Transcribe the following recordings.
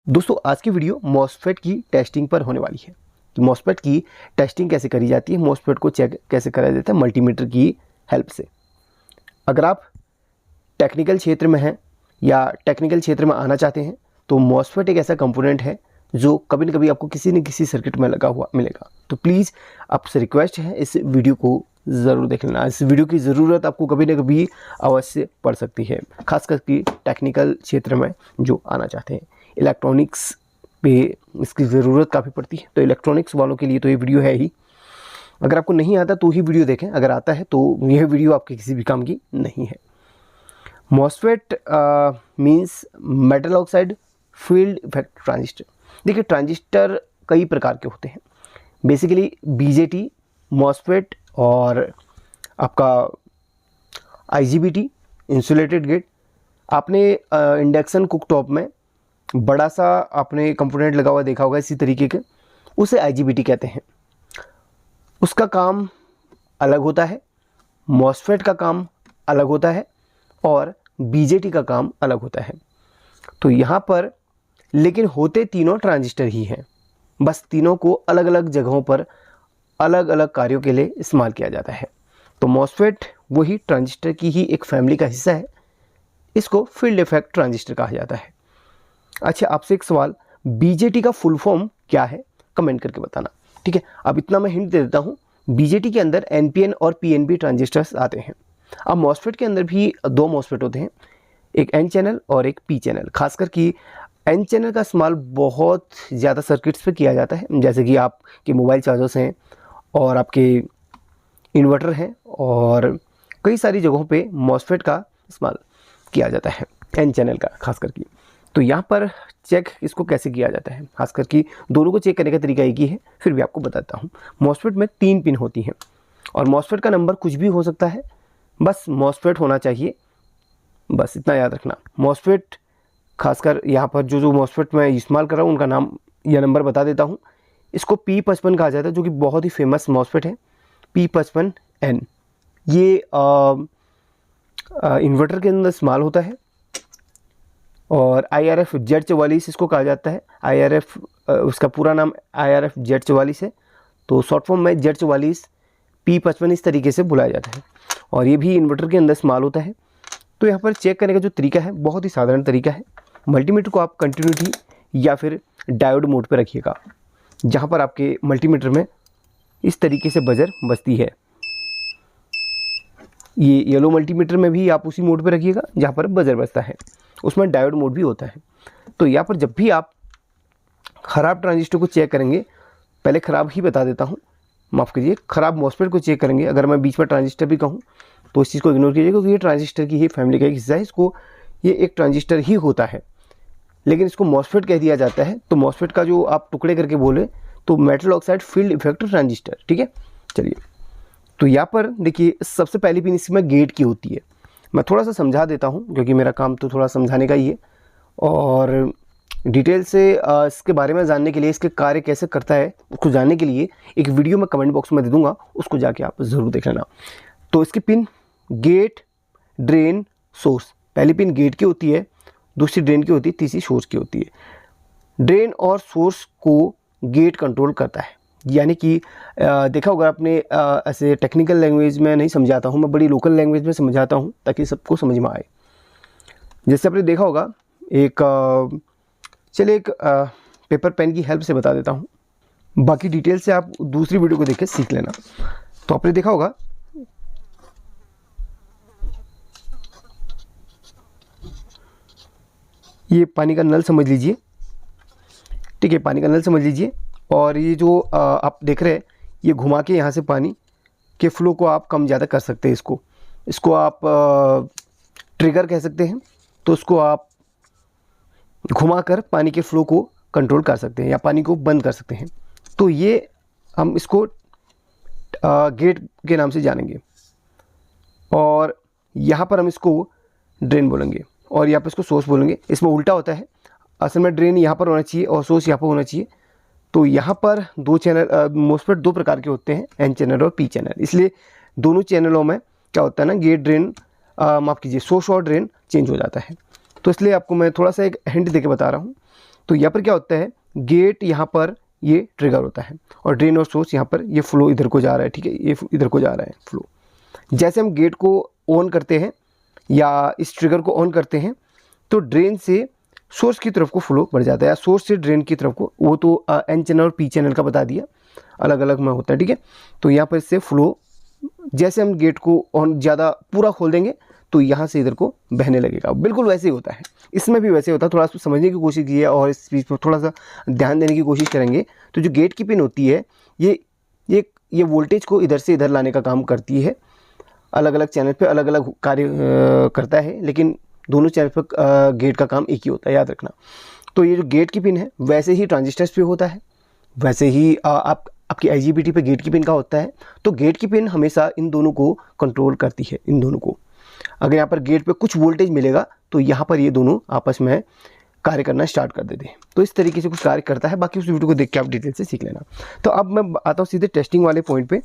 दोस्तों आज की वीडियो मॉसफेट की टेस्टिंग पर होने वाली है कि मॉसफेट की टेस्टिंग कैसे करी जाती है, मॉसफेट को चेक कैसे करा जाता है मल्टीमीटर की हेल्प से। अगर आप टेक्निकल क्षेत्र में हैं या टेक्निकल क्षेत्र में आना चाहते हैं तो मॉसफेट एक ऐसा कंपोनेंट है जो कभी न कभी आपको किसी न किसी सर्किट में लगा हुआ मिलेगा। तो प्लीज़ आपसे रिक्वेस्ट है इस वीडियो को ज़रूर देख लेना। इस वीडियो की ज़रूरत आपको कभी न कभी अवश्य पड़ सकती है, खास करके टेक्निकल क्षेत्र में जो आना चाहते हैं। इलेक्ट्रॉनिक्स पे इसकी ज़रूरत काफ़ी पड़ती है, तो इलेक्ट्रॉनिक्स वालों के लिए तो ये वीडियो है ही। अगर आपको नहीं आता तो ही वीडियो देखें, अगर आता है तो यह वीडियो आपके किसी भी काम की नहीं है। MOSFET means metal oxide field effect transistor. देखिए ट्रांजिस्टर कई प्रकार के होते हैं, बेसिकली बीजेटी, मॉसफेट और आपका आईजीबीटी, इंसुलेटेड गेट। आपने इंडक्शन कुकटॉप में बड़ा सा आपने कंपोनेंट लगा हुआ देखा होगा इसी तरीके के, उसे आईजीबीटी कहते हैं। उसका काम अलग होता है, मॉसफेट का काम अलग होता है और बीजेटी का काम अलग होता है। तो यहाँ पर लेकिन होते तीनों ट्रांजिस्टर ही हैं, बस तीनों को अलग अलग जगहों पर अलग अलग कार्यों के लिए इस्तेमाल किया जाता है। तो मॉसफेट वही ट्रांजिस्टर की ही एक फैमिली का हिस्सा है, इसको फील्ड इफेक्ट ट्रांजिस्टर कहा जाता है। अच्छा, आपसे एक सवाल, बीजेटी का फुल फॉर्म क्या है, कमेंट करके बताना, ठीक है। अब इतना मैं हिंट दे देता हूँ, बीजेटी के अंदर एनपीएन और पीएनपी ट्रांजिस्टर्स आते हैं। अब मॉसफेट के अंदर भी दो मॉसफेट होते हैं, एक एन चैनल और एक पी चैनल। खासकर कि एन चैनल का इस्तेमाल बहुत ज़्यादा सर्किट्स पे किया जाता है, जैसे कि आपके मोबाइल चार्जर्स हैं और आपके इन्वर्टर हैं और कई सारी जगहों पे मॉसफेट का इस्तेमाल किया जाता है, एन चैनल का खास करके। तो यहाँ पर चेक इसको कैसे किया जाता है, खास करके दोनों को चेक करने का तरीका एक ही है, फिर भी आपको बताता हूँ। मॉसफेट में 3 पिन होती हैं और मॉसफेट का नंबर कुछ भी हो सकता है, बस मॉसफेट होना चाहिए, बस इतना याद रखना। मॉसफेट खासकर यहाँ पर जो मॉसफेट मैं इस्तेमाल कर रहा हूँ उनका नाम या नंबर बता देता हूँ। इसको P55 कहा जाता है, जो कि बहुत ही फेमस मॉसफेट है, P55N। ये इन्वर्टर के अंदर इस्तेमाल होता है। और IRF Z44 इसको कहा जाता है। IRF उसका पूरा नाम IRF Z44 है, तो शॉर्ट फॉर्म में Z44 P55 इस तरीके से बुलाया जाता है और ये भी इन्वर्टर के अंदर इस्तेमाल होता है। तो यहाँ पर चेक करने का जो तरीका है बहुत ही साधारण तरीका है। मल्टीमीटर को आप कंटिन्यूटी या फिर डायोड मोड पर रखिएगा, जहाँ पर आपके मल्टीमीटर में इस तरीके से बजर बजती है। ये येलो मल्टीमीटर में भी आप उसी मोड पर रखिएगा जहाँ पर बजर बजता है, उसमें डायोड मोड भी होता है। तो यहाँ पर जब भी आप ख़राब ट्रांजिस्टर को चेक करेंगे, पहले ख़राब ही बता देता हूँ, माफ़ कीजिए, ख़राब मॉसफेट को चेक करेंगे, अगर मैं बीच में ट्रांजिस्टर भी कहूँ तो इस चीज़ को इग्नोर कीजिए, क्योंकि ये ट्रांजिस्टर की ही फैमिली का एक हिस्सा है। इसको ये एक ट्रांजिस्टर ही होता है, लेकिन इसको मॉसफेट कह दिया जाता है। तो मॉसफेट का जो आप टुकड़े करके बोले तो metal oxide field effect transistor, ठीक है। चलिए, तो यहाँ पर देखिए सबसे पहली पिन इसमें गेट की होती है। मैं थोड़ा सा समझा देता हूँ क्योंकि मेरा काम तो थोड़ा समझाने का ही है, और डिटेल से इसके बारे में जानने के लिए, इसके कार्य कैसे करता है उसको जानने के लिए एक वीडियो मैं कमेंट बॉक्स में दे दूँगा, उसको जाके आप ज़रूर देख लेना। तो इसकी पिन गेट, ड्रेन, सोर्स। पहली पिन गेट की होती है, दूसरी ड्रेन की होती है, तीसरी सोर्स की होती है। ड्रेन और सोर्स को गेट कंट्रोल करता है, यानी कि देखा होगा आपने, ऐसे टेक्निकल लैंग्वेज में नहीं समझाता हूँ मैं, बड़ी लोकल लैंग्वेज में समझाता हूँ ताकि सबको समझ में आए। जैसे आपने देखा होगा चलिए एक पेपर पेन की हेल्प से बता देता हूँ, बाकी डिटेल से आप दूसरी वीडियो को देख के सीख लेना। तो आपने देखा होगा ये पानी का नल समझ लीजिए, ठीक है, पानी का नल समझ लीजिए। और ये जो आप देख रहे हैं, ये घुमा के यहाँ से पानी के फ्लो को आप कम ज़्यादा कर सकते हैं। इसको आप ट्रिगर कह सकते हैं। तो इसको आप घुमाकर पानी के फ्लो को कंट्रोल कर सकते हैं या पानी को बंद कर सकते हैं। तो ये हम इसको गेट के नाम से जानेंगे, और यहाँ पर हम इसको ड्रेन बोलेंगे और यहाँ पर इसको सोर्स बोलेंगे। इसमें उल्टा होता है, असल में ड्रेन यहाँ पर होना चाहिए और सोर्स यहाँ पर होना चाहिए। तो यहाँ पर दो चैनल मॉसफेट दो प्रकार के होते हैं, एन चैनल और पी चैनल। इसलिए दोनों चैनलों में क्या होता है ना, गेट ड्रेन माफ़ कीजिए सोर्स और ड्रेन चेंज हो जाता है। तो इसलिए आपको मैं थोड़ा सा एक हिंट देके बता रहा हूँ तो यहाँ पर क्या होता है, गेट यहाँ पर ये ट्रिगर होता है और ड्रेन और सोर्स यहाँ पर ये फ्लो इधर को जा रहा है, ठीक है, ये इधर को जा रहा है फ्लो। जैसे हम गेट को ऑन करते हैं या इस ट्रिगर को ऑन करते हैं तो ड्रेन से सोर्स की तरफ को फ्लो बढ़ जाता है, या सोर्स से ड्रेन की तरफ को, वो तो एन चैनल और पी चैनल का बता दिया, अलग अलग में होता है, ठीक है। तो यहाँ पर इससे फ्लो, जैसे हम गेट को ऑन ज़्यादा पूरा खोल देंगे तो यहाँ से इधर को बहने लगेगा, बिल्कुल वैसे ही होता है, इसमें भी वैसे होता है। थोड़ा सा समझने की कोशिश कीजिए और इस चीज़ पर थोड़ा सा ध्यान देने की कोशिश करेंगे। तो जो गेट की पिन होती है ये वोल्टेज को इधर से इधर लाने का काम करती है, अलग अलग चैनल पे अलग अलग कार्य करता है, लेकिन दोनों चैनल पर गेट का काम एक ही होता है, याद रखना। तो ये जो गेट की पिन है वैसे ही ट्रांजिस्टर्स पे होता है, वैसे ही आपकी IGBT पे गेट की पिन का होता है। तो गेट की पिन हमेशा इन दोनों को कंट्रोल करती है, इन दोनों को। अगर यहाँ पर गेट पे कुछ वोल्टेज मिलेगा तो यहाँ पर ये दोनों आपस में कार्य करना स्टार्ट कर देते हैं। तो इस तरीके से कुछ कार्य करता है, बाकी उस वीडियो को देख के आप डिटेल से सीख लेना। तो अब मैं आता हूँ सीधे टेस्टिंग वाले पॉइंट पे।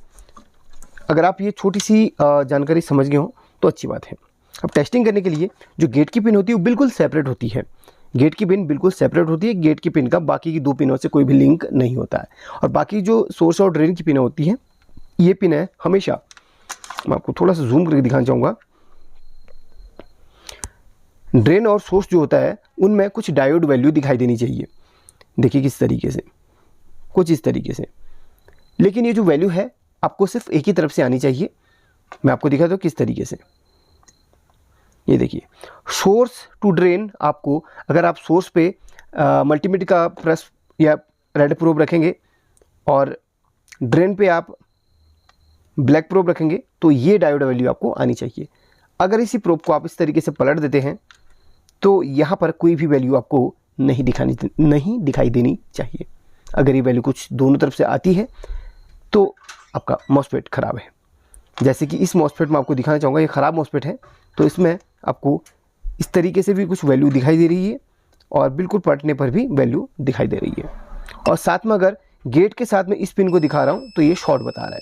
अगर आप ये छोटी सी जानकारी समझ गए हो तो अच्छी बात है। अब टेस्टिंग करने के लिए जो गेट की पिन होती है वो बिल्कुल सेपरेट होती है, गेट की पिन बिल्कुल सेपरेट होती है। गेट की पिन का बाकी की 2 पिनों से कोई भी लिंक नहीं होता है। और बाकी जो सोर्स और ड्रेन की पिन होती है, ये पिन है हमेशा, मैं आपको थोड़ा सा जूम करके दिखाना चाहूँगा। ड्रेन और सोर्स जो होता है उनमें कुछ डायोड वैल्यू दिखाई देनी चाहिए, देखिए किस तरीके से, कुछ इस तरीके से। लेकिन ये जो वैल्यू है आपको सिर्फ एक ही तरफ से आनी चाहिए। मैं आपको दिखाता हूँ किस तरीके से। ये देखिए, सोर्स टू ड्रेन, आपको अगर आप सोर्स पे मल्टीमीटर का प्रेस या रेड प्रोब रखेंगे और ड्रेन पे आप ब्लैक प्रोब रखेंगे तो ये डायोड वैल्यू आपको आनी चाहिए। अगर इसी प्रोब को आप इस तरीके से पलट देते हैं तो यहाँ पर कोई भी वैल्यू आपको नहीं दिखाई देनी चाहिए। अगर ये वैल्यू कुछ दोनों तरफ से आती है तो आपका मॉसफेट ख़राब है। जैसे कि इस मॉसफेट में आपको दिखाना चाहूँगा, ये ख़राब मॉसफेट है, तो इसमें आपको इस तरीके से भी कुछ वैल्यू दिखाई दे रही है और बिल्कुल पलटने पर भी वैल्यू दिखाई दे रही है। और साथ में अगर गेट के साथ में इस पिन को दिखा रहा हूँ तो ये शॉर्ट बता रहा है,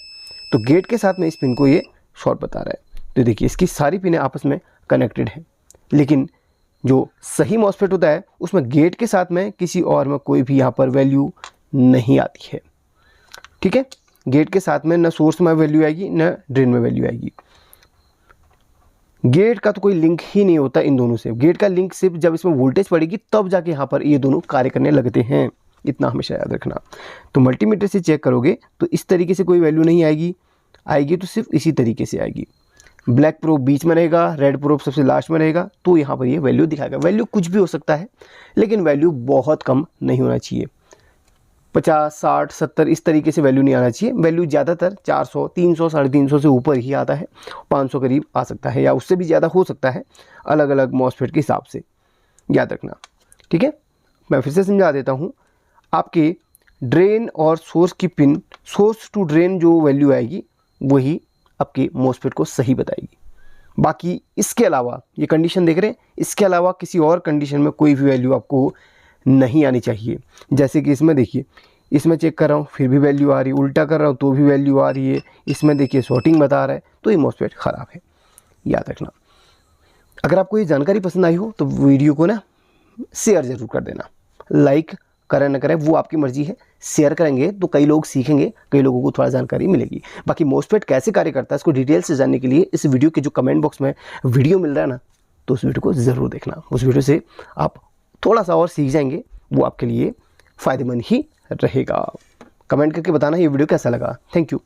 तो गेट के साथ में इस पिन को ये शॉर्ट बता रहा है। तो देखिए इसकी सारी पिनें आपस में कनेक्टेड हैं, लेकिन जो सही मॉसफेट होता है उसमें गेट के साथ में किसी और में कोई भी यहाँ पर वैल्यू नहीं आती है, ठीक है। गेट के साथ में न सोर्स में वैल्यू आएगी न ड्रेन में वैल्यू आएगी। गेट का तो कोई लिंक ही नहीं होता इन दोनों से। गेट का लिंक सिर्फ जब इसमें वोल्टेज पड़ेगी तब जाके यहाँ पर ये दोनों कार्य करने लगते हैं, इतना हमेशा याद रखना। तो मल्टीमीटर से चेक करोगे तो इस तरीके से कोई वैल्यू नहीं आएगी तो सिर्फ इसी तरीके से आएगी। ब्लैक प्रोब बीच में रहेगा, रेड प्रोब सबसे लास्ट में रहेगा, तो यहाँ पर ये वैल्यू दिखाएगा। वैल्यू कुछ भी हो सकता है, लेकिन वैल्यू बहुत कम नहीं होना चाहिए। 50, 60, 70 इस तरीके से वैल्यू नहीं आना चाहिए। वैल्यू ज़्यादातर 400, 300, 350 से ऊपर ही आता है, 500 करीब आ सकता है या उससे भी ज़्यादा हो सकता है, अलग अलग मॉसफेट के हिसाब से, याद रखना, ठीक है। मैं फिर से समझा देता हूँ। आपके ड्रेन और सोर्स की पिन, सोर्स टू ड्रेन जो वैल्यू आएगी वही आपके मॉसफेट को सही बताएगी। बाकी इसके अलावा, ये कंडीशन देख रहे हैं, इसके अलावा किसी और कंडीशन में कोई भी वैल्यू आपको नहीं आनी चाहिए। जैसे कि इसमें देखिए, इसमें चेक कर रहा हूँ फिर भी वैल्यू आ रही है, उल्टा कर रहा हूँ तो भी वैल्यू आ रही है, इसमें देखिए शॉर्टिंग बता रहा है, तो ये मॉसफेट ख़राब है, याद रखना। अगर आपको ये जानकारी पसंद आई हो तो वीडियो को ना शेयर ज़रूर कर देना। लाइक करें ना करें वो आपकी मर्जी है, शेयर करेंगे तो कई लोग सीखेंगे, कई लोगों को थोड़ा जानकारी मिलेगी। बाकी मॉसफेट कैसे कार्य करता है इसको डिटेल से जानने के लिए इस वीडियो के जो कमेंट बॉक्स में वीडियो मिल रहा है ना, तो उस वीडियो को ज़रूर देखना। उस वीडियो से आप थोड़ा सा और सीख जाएंगे, वो आपके लिए फ़ायदेमंद ही रहेगा। कमेंट करके बताना ये वीडियो कैसा लगा। Thank you.